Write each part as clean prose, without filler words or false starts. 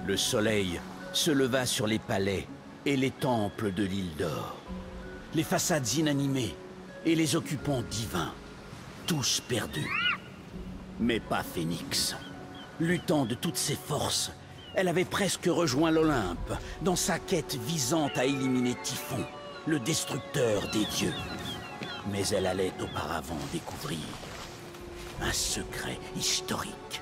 Le soleil se leva sur les palais et les temples de l'île d'Or. Les façades inanimées et les occupants divins, tous perdus. Mais pas Phénix. Luttant de toutes ses forces, elle avait presque rejoint l'Olympe dans sa quête visant à éliminer Typhon, le destructeur des dieux. Mais elle allait auparavant découvrir un secret historique.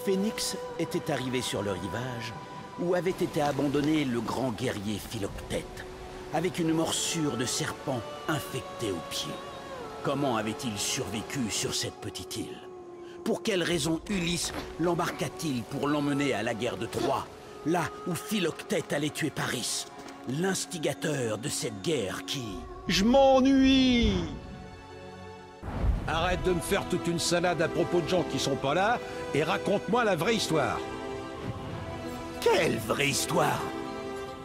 Phénix était arrivé sur le rivage où avait été abandonné le grand guerrier Philoctète, avec une morsure de serpent infectée aux pieds. Comment avait-il survécu sur cette petite île? Pour quelle raison Ulysse l'embarqua-t-il pour l'emmener à la guerre de Troie, là où Philoctète allait tuer Paris, l'instigateur de cette guerre qui... Je m'ennuie! Arrête de me faire toute une salade à propos de gens qui sont pas là et raconte-moi la vraie histoire. Quelle vraie histoire?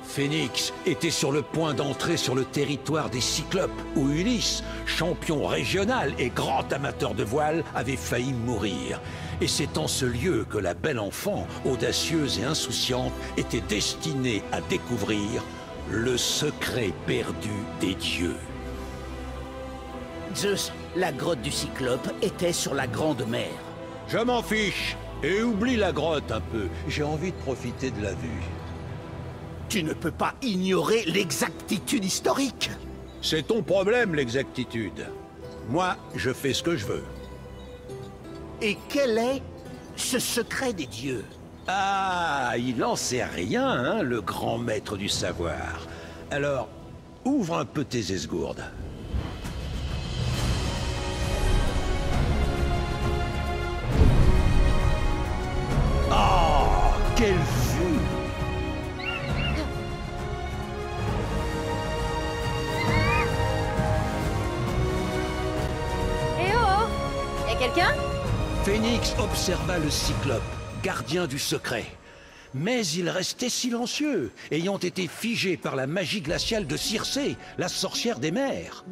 Phénix était sur le point d'entrer sur le territoire des Cyclopes, où Ulysse, champion régional et grand amateur de voile, avait failli mourir. Et c'est en ce lieu que la belle enfant, audacieuse et insouciante, était destinée à découvrir le secret perdu des dieux. Zeus, la grotte du Cyclope était sur la Grande Mer. Je m'en fiche. Et oublie la grotte un peu. J'ai envie de profiter de la vue. Tu ne peux pas ignorer l'exactitude historique. C'est ton problème, l'exactitude. Moi, je fais ce que je veux. Et quel est ce secret des dieux? Ah, il en sait rien, hein, le grand maître du savoir. Alors, ouvre un peu tes esgourdes. Oh, quelle vue! Eh oh! Y'a quelqu'un? Phénix observa le Cyclope, gardien du secret. Mais il restait silencieux, ayant été figé par la magie glaciale de Circé, la sorcière des mers.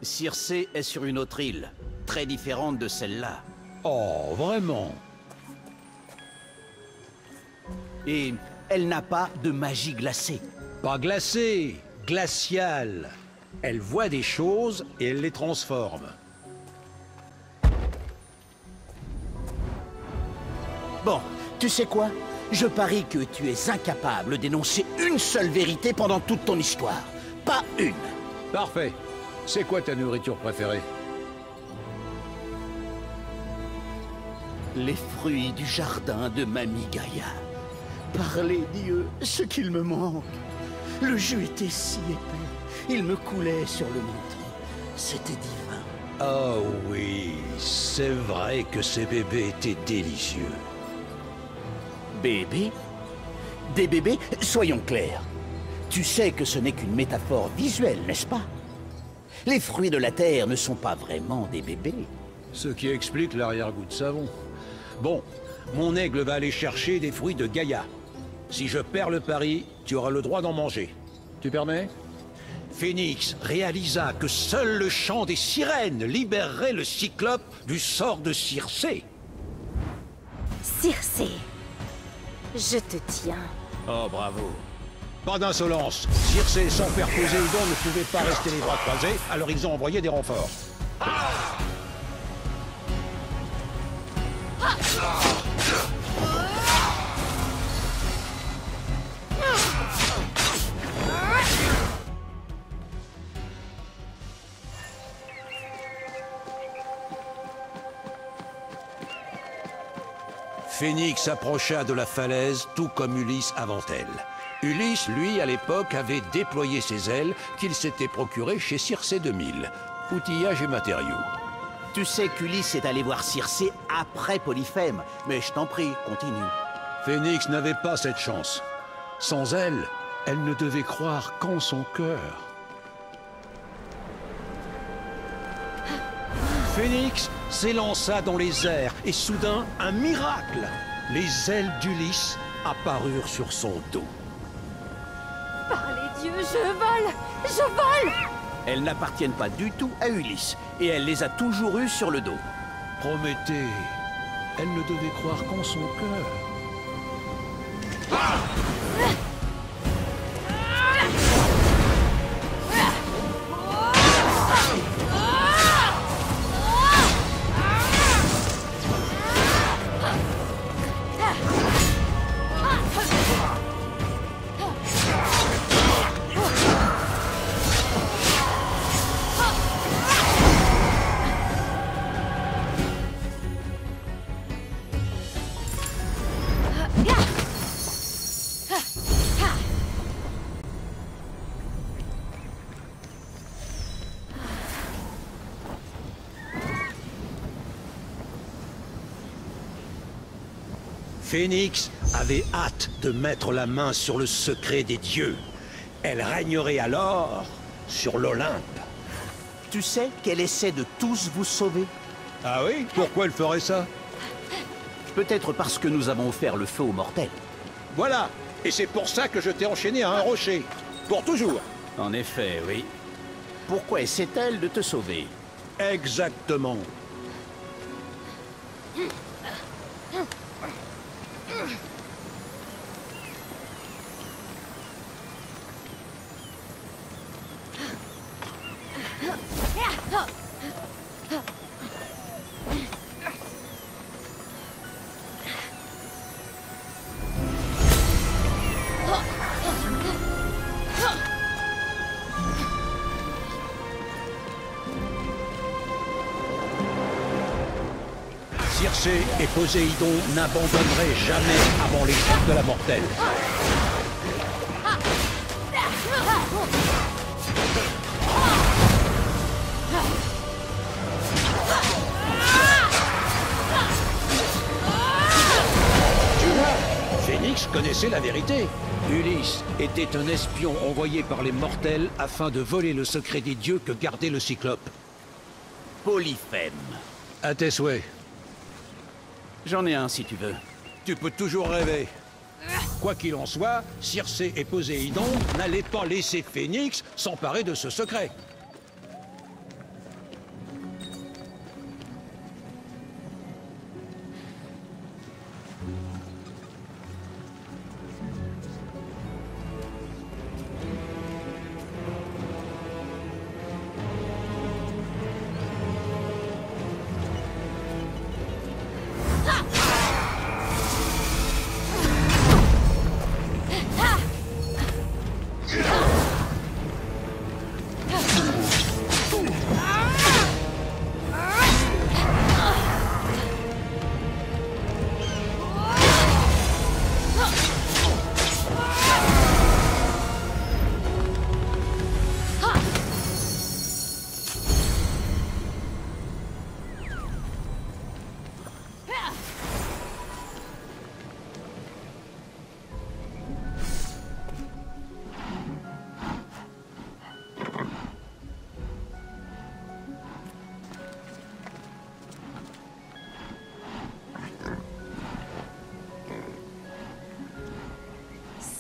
Circé est sur une autre île, très différente de celle-là. Oh, vraiment? Et elle n'a pas de magie glacée. Pas glacée, glaciale. Elle voit des choses et elle les transforme. Bon, tu sais quoi? Je parie que tu es incapable d'énoncer une seule vérité pendant toute ton histoire. Pas une. Parfait. C'est quoi ta nourriture préférée? Les fruits du jardin de Mamie Gaïa. Par les dieux, ce qu'il me manque. Le jus était si épais. Il me coulait sur le menton. C'était divin. Oh oui, c'est vrai que ces bébés étaient délicieux. Bébés? Des bébés? Soyons clairs. Tu sais que ce n'est qu'une métaphore visuelle, n'est-ce pas? Les fruits de la terre ne sont pas vraiment des bébés. Ce qui explique l'arrière-goût de savon. Bon, mon aigle va aller chercher des fruits de Gaïa. Si je perds le pari, tu auras le droit d'en manger. Tu permets? Phénix réalisa que seul le chant des sirènes libérerait le Cyclope du sort de Circé. Circé. Je te tiens. Oh, bravo. Pas d'insolence. Circé, sans faire Poséidon, ne pouvait pas rester les bras croisés, alors ils ont envoyé des renforts. Phénix approcha de la falaise, tout comme Ulysse avant elle. Ulysse, lui, à l'époque, avait déployé ses ailes qu'il s'était procurées chez Circé 2000. Outillage et matériaux. Tu sais qu'Ulysse est allé voir Circé après Polyphème, mais je t'en prie, continue. Phénix n'avait pas cette chance. Sans elle, elle ne devait croire qu'en son cœur. Phénix s'élança dans les airs et soudain, un miracle! Les ailes d'Ulysse apparurent sur son dos. Par les dieux, je vole! Je vole! Elles n'appartiennent pas du tout à Ulysse, et elle les a toujours eues sur le dos. Prométhée, elle ne devait croire qu'en son cœur. Phénix avait hâte de mettre la main sur le secret des dieux. Elle régnerait alors sur l'Olympe. Tu sais qu'elle essaie de tous vous sauver? Ah oui? Pourquoi elle ferait ça? Peut-être parce que nous avons offert le feu aux mortels. Voilà. Et c'est pour ça que je t'ai enchaîné à un rocher. Pour toujours. En effet, oui. Pourquoi essaie-t-elle de te sauver? Exactement. Circé et Poséidon n'abandonneraient jamais avant les chefs de la mortelle. Tu vois, Phénix connaissait la vérité. Ulysse était un espion envoyé par les mortels afin de voler le secret des dieux que gardait le Cyclope. Polyphème. À tes souhaits. J'en ai un si tu veux. Tu peux toujours rêver. Quoi qu'il en soit, Circé et Poséidon n'allaient pas laisser Phénix s'emparer de ce secret.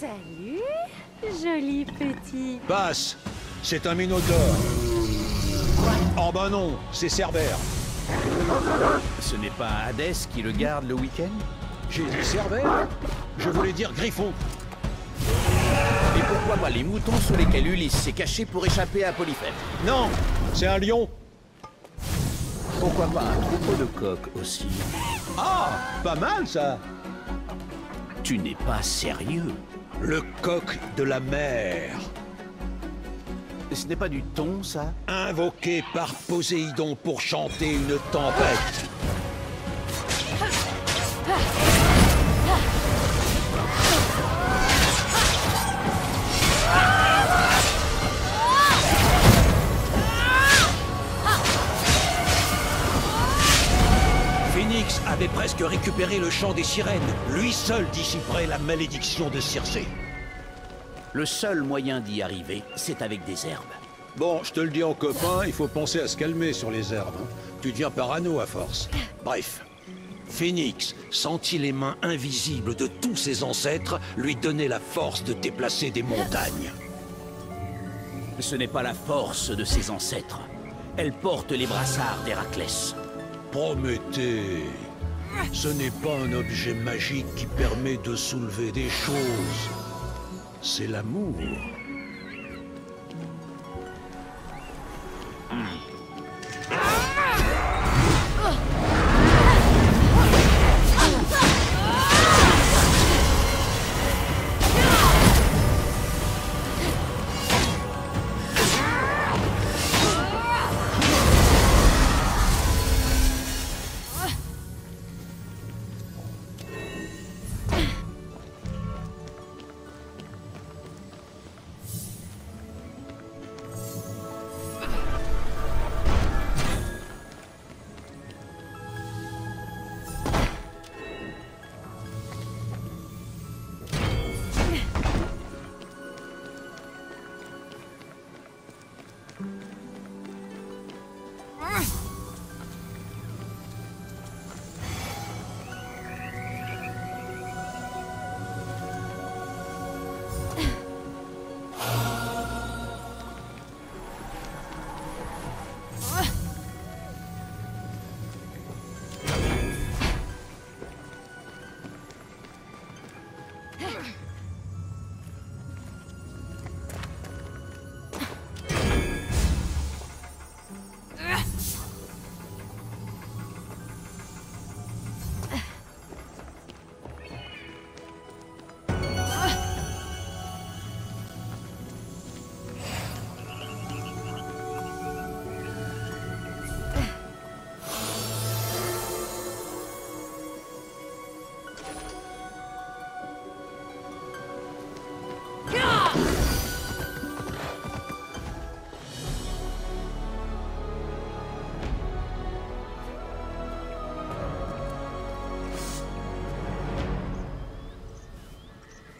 Salut, joli petit. Passe. C'est un minotaure. Oh bah non, c'est Cerbère. Ce n'est pas Hadès qui le garde le week-end? J'ai dit Cerbère? Je voulais dire Griffon. Et pourquoi pas les moutons sous lesquels Ulysse s'est caché pour échapper à Polyphème? Non, c'est un lion. Pourquoi pas un troupeau de coqs aussi? Ah, pas mal ça. Tu n'es pas sérieux? Le coq de la mer. Ce n'est pas du thon, ça? Invoqué par Poséidon pour chanter une tempête. Phénix avait presque récupéré le chant des sirènes. Lui seul dissiperait la malédiction de Circé. Le seul moyen d'y arriver, c'est avec des herbes. Bon, je te le dis en copain, il faut penser à se calmer sur les herbes. Tu deviens parano à force. Bref, Phénix sentit les mains invisibles de tous ses ancêtres lui donner la force de déplacer des montagnes. Ce n'est pas la force de ses ancêtres. Elle porte les brassards d'Héraclès. Prométhée. Ce n'est pas un objet magique qui permet de soulever des choses. C'est l'amour.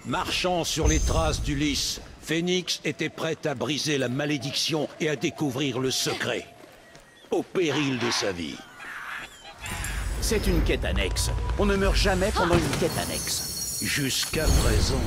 Marchant sur les traces d'Ulysse, Phénix était prête à briser la malédiction et à découvrir le secret, au péril de sa vie. C'est une quête annexe. On ne meurt jamais pendant une quête annexe. Jusqu'à présent.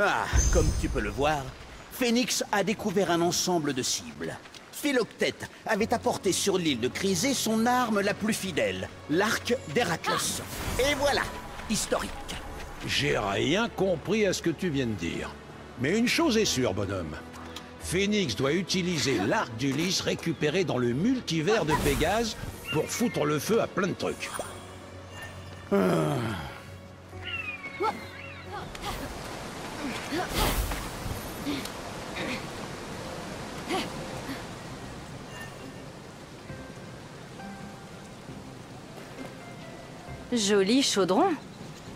Ah, comme tu peux le voir, Phénix a découvert un ensemble de cibles. Philoctète avait apporté sur l'île de Chrysé son arme la plus fidèle, l'arc d'Héraclos. Et voilà, historique. J'ai rien compris à ce que tu viens de dire. Mais une chose est sûre, bonhomme. Phénix doit utiliser l'arc d'Ulysse récupéré dans le multivers de Pégase pour foutre le feu à plein de trucs. Joli chaudron.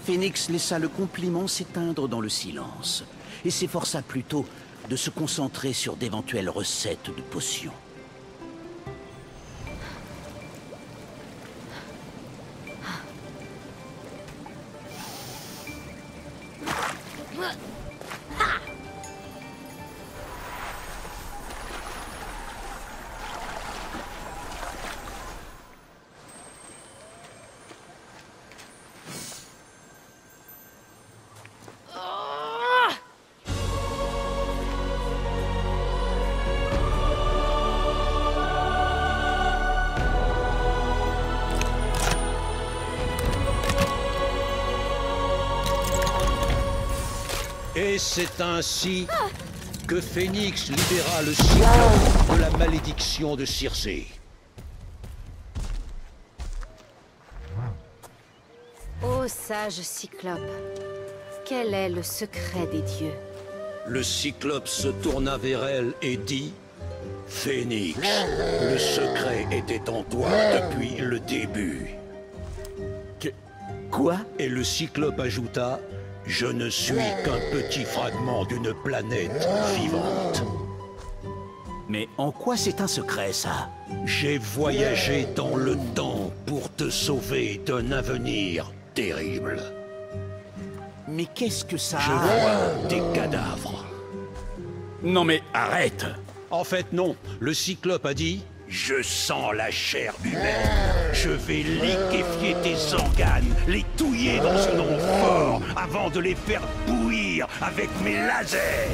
Phénix laissa le compliment s'éteindre dans le silence et s'efforça plutôt de se concentrer sur d'éventuelles recettes de potions. Et c'est ainsi que Phénix libéra le cyclope de la malédiction de Circé. Ô sage Cyclope, quel est le secret des dieux? Le cyclope se tourna vers elle et dit « Phénix, le secret était en toi depuis le début. » Quoi? Et le cyclope ajouta « Je ne suis qu'un petit fragment d'une planète vivante. » Mais en quoi c'est un secret, ça? J'ai voyagé dans le temps pour te sauver d'un avenir terrible. Mais qu'est-ce que ça Je a? vois des cadavres. Non mais arrête! En fait, non. Le Cyclope a dit « Je sens la chair humaine. Je vais liquéfier tes organes, les touiller dans ce nom fort, avant de les faire bouillir avec mes lasers. »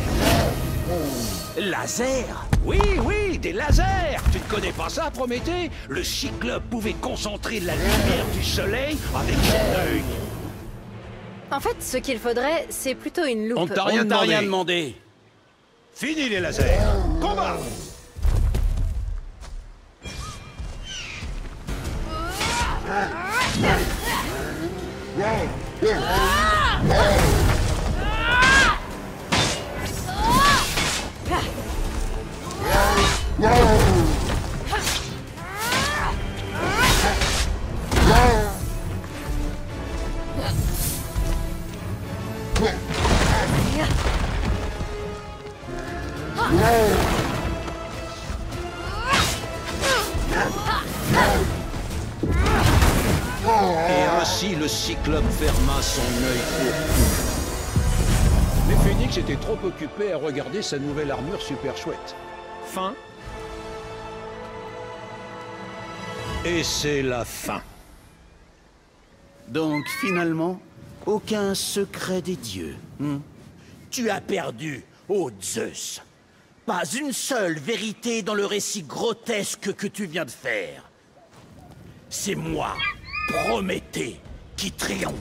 Laser? Oui, oui, des lasers. Tu ne connais pas ça, Prométhée? Le Cyclope pouvait concentrer la lumière du soleil avec son œil. En fait, ce qu'il faudrait, c'est plutôt une loupe. On t'a On rien ne t'a demandé. rien demandé. Fini les lasers. Combat! Et ainsi le Cyclope ferma son œil au cou. Mais Phoenix était trop occupé à regarder sa nouvelle armure super chouette. Fin. Et c'est la fin. Donc finalement, aucun secret des dieux. Tu as perdu, ô Zeus. Pas une seule vérité dans le récit grotesque que tu viens de faire. C'est moi, Prométhée, qui triomphe.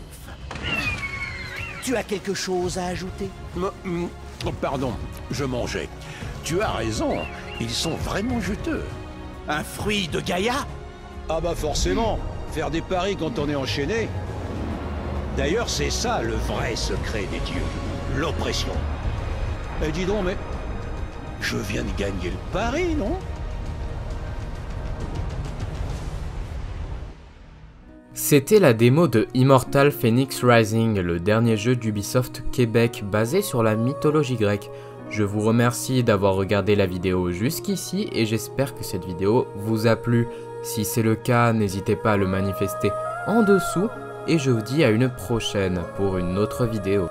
Tu as quelque chose à ajouter? Oh, pardon, je mangeais. Tu as raison, ils sont vraiment juteux. Un fruit de Gaïa? Ah bah forcément, faire des paris quand on est enchaîné. D'ailleurs, c'est ça le vrai secret des dieux, l'oppression. Eh dis donc, mais je viens de gagner le pari, non? C'était la démo de Immortal Phoenix Rising, le dernier jeu d'Ubisoft Québec basé sur la mythologie grecque. Je vous remercie d'avoir regardé la vidéo jusqu'ici et j'espère que cette vidéo vous a plu. Si c'est le cas, n'hésitez pas à le manifester en dessous et je vous dis à une prochaine pour une autre vidéo.